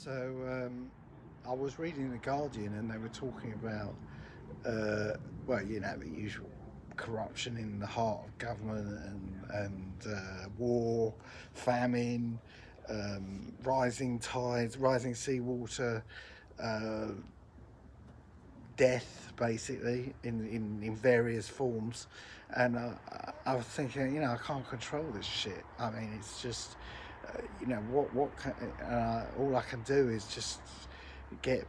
I was reading The Guardian and they were talking about, well, the usual corruption in the heart of government and war, famine, rising tides, rising seawater, uh, death, basically, in various forms. And I was thinking, I can't control this shit. I mean, it's just, all I can do is just get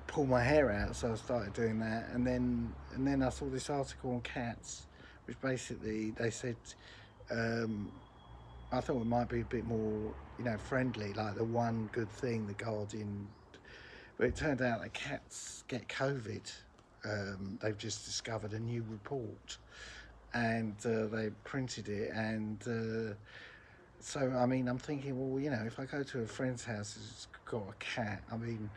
pull my hair out. So I started doing that, and then I saw this article on cats, which basically they said, um, I thought it might be a bit more, friendly, like the one good thing the Guardian. But it turned out that cats get COVID. They've just discovered a new report, and they printed it. And so, I mean, I'm thinking, well, if I go to a friend's house who's got a cat, I mean,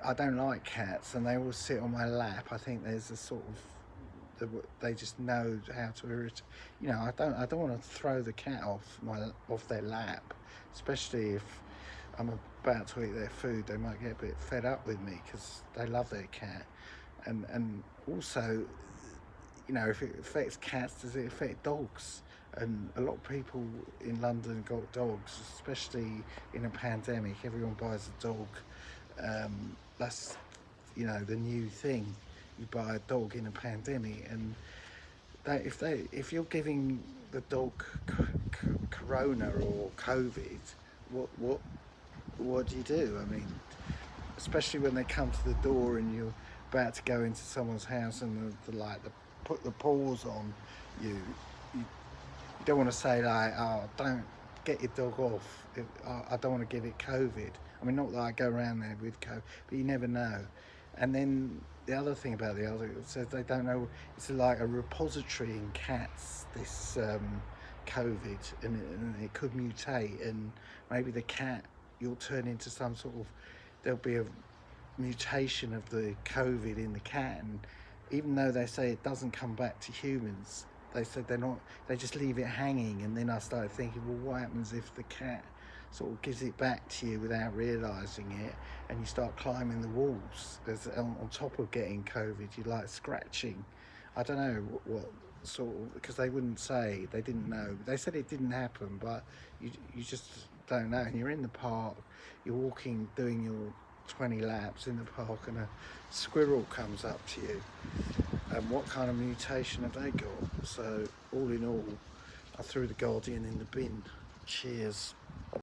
I don't like cats, and they all sit on my lap. I think there's a sort of they just know how to irritate. I don't want to throw the cat off their lap, especially if I'm about to eat their food. They might get a bit fed up with me because they love their cat, and also, if it affects cats, does it affect dogs? And a lot of people in London got dogs, especially in a pandemic. Everyone buys a dog. That's the new thing. You buy a dog in a pandemic, and if you're giving the dog corona or COVID, what do you do? I mean, especially when they come to the door and you're about to go into someone's house and they put the paws on you. You don't want to say like, oh, don't get your dog off. I don't want to give it COVID. I mean, not that I go around there with COVID, but you never know. And then the other thing about the article says they don't know, it's like a repository in cats, this COVID, and it could mutate, and maybe the cat, you'll turn into some sort of, there'll be a mutation of the COVID in the cat, and even though they say it doesn't come back to humans, they said they just leave it hanging. And then I started thinking, well, what happens if the cat sort of gives it back to you without realising it, and you start climbing the walls? There's on top of getting COVID, you're like scratching. I don't know what sort of, because they wouldn't say, they didn't know. They said it didn't happen, but you just don't know. And you're in the park, you're walking, doing your 20 laps in the park, and a squirrel comes up to you, and what kind of mutation have they got? So all in all, I threw the Guardian in the bin. Cheers.